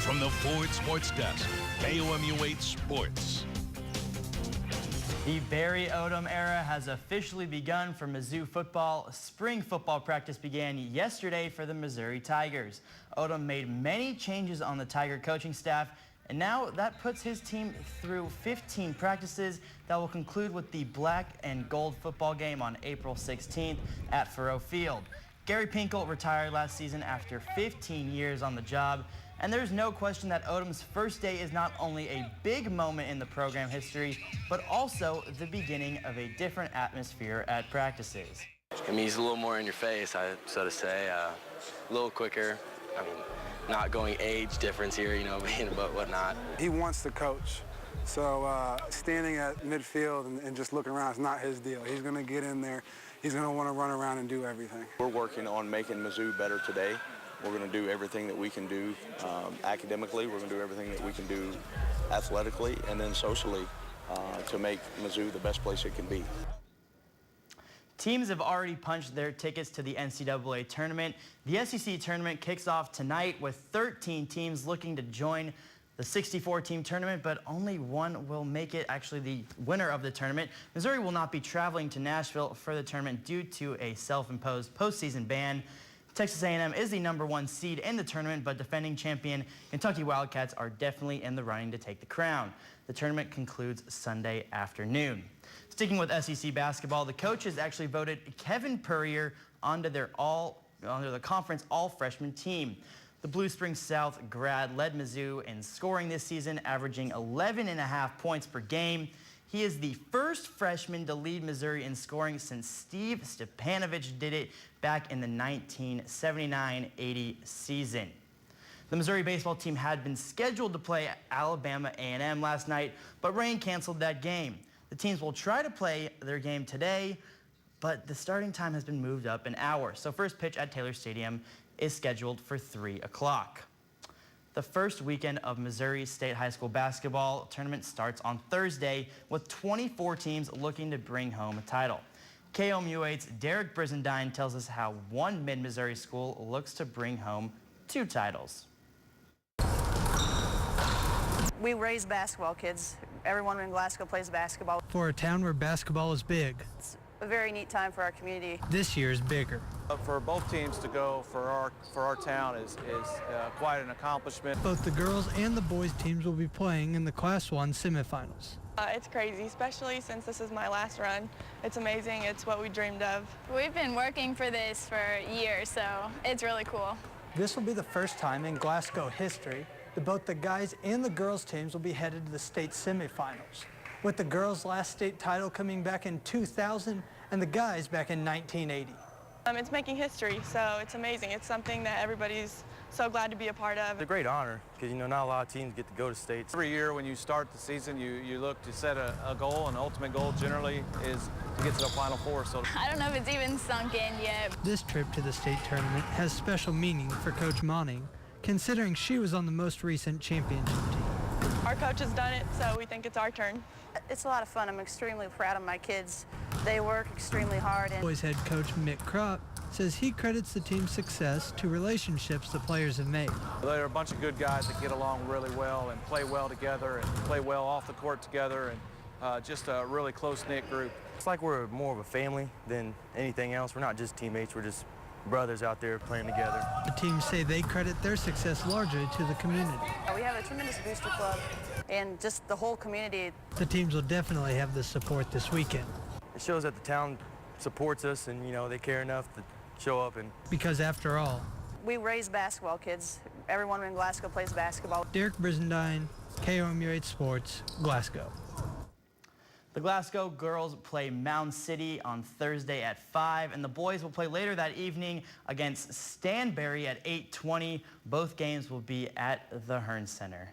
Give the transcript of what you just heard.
from the Ford Sports Desk, KOMU-8 Sports. The Barry Odom era has officially begun for Mizzou football. Spring football practice began yesterday for the Missouri Tigers. Odom made many changes on the Tiger coaching staff, and now that puts his team through 15 practices that will conclude with the black and gold football game on April 16th at Faurot Field. Gary Pinkel retired last season after 15 years on the job, and there's no question that Odom's first day is not only a big moment in the program history, but also the beginning of a different atmosphere at practices. I mean, he's a little more in your face, so to say, a little quicker. I mean, not going age difference here, you know, but whatnot. He wants to coach, so standing at midfield and just looking around is not his deal. He's going to get in there. He's going to want to run around and do everything. We're working on making Mizzou better today. We're going to do everything that we can do academically. We're going to do everything that we can do athletically and then socially to make Mizzou the best place it can be. Teams have already punched their tickets to the NCAA tournament. The SEC tournament kicks off tonight with 13 teams looking to join the 64-team tournament, but only one will make it, actually the winner of the tournament. Missouri will not be traveling to Nashville for the tournament due to a self-imposed postseason ban. Texas A&M is the #1 seed in the tournament, but defending champion Kentucky Wildcats are definitely in the running to take the crown. The tournament concludes Sunday afternoon. Sticking with SEC basketball, the coaches actually voted Kevin Purrier onto the conference all-freshman team. The Blue Springs South grad led Mizzou in scoring this season, averaging 11.5 points per game. He is the first freshman to lead Missouri in scoring since Steve Stepanovich did it back in the 1979-80 season. The Missouri baseball team had been scheduled to play Alabama A&M last night, but rain canceled that game. The teams will try to play their game today, but the starting time has been moved up an hour. So first pitch at Taylor Stadium is scheduled for 3 o'clock. The first weekend of Missouri State High School basketball tournament starts on Thursday with 24 teams looking to bring home a title. KOMU-8's Derek Brizendine tells us how one mid-Missouri school looks to bring home 2 titles. We raise basketball kids. Everyone in Glasgow plays basketball. For a town where basketball is big, It's a very neat time for our community. this year is bigger. For both teams to go for our town is quite an accomplishment. Both the girls and the boys teams will be playing in the Class 1 semifinals. It's crazy, especially since this is my last run. It's amazing. It's what we dreamed of. We've been working for this for years, so it's really cool. This will be the first time in Glasgow history that both the guys and the girls teams will be headed to the state semifinals, with the girls' last state title coming back in 2000 and the guys back in 1980. It's making history, so it's amazing. It's something that everybody's so glad to be a part of. It's a great honor because, you know, not a lot of teams get to go to states. Every year when you start the season, you look to set a goal, and the ultimate goal generally is to get to the Final Four. So I don't know if it's even sunk in yet. This trip to the state tournament has special meaning for Coach Monning, considering she was on the most recent championship team. Our coach has done it, so we think it's our turn. It's a lot of fun. I'm extremely proud of my kids. They work extremely hard. And Boys head coach Mick Kropp says he credits the team's success to relationships the players have made. they're a bunch of good guys that get along really well and play well together and play well off the court together, and just a really close-knit group. It's like we're more of a family than anything else. We're not just teammates, we're just brothers out there playing together. The teams say they credit their success largely to the community. we have a tremendous booster club and just the whole community. The teams will definitely have the support this weekend. It shows that the town supports us and, you know, they care enough to show up. And because after all, we raise basketball kids. Everyone in Glasgow plays basketball. Derek Brizendine, KOMU-8 Sports, Glasgow. The Glasgow girls play Mound City on Thursday at 5, and the boys will play later that evening against Stanberry at 8:20. Both games will be at the Hearn Center.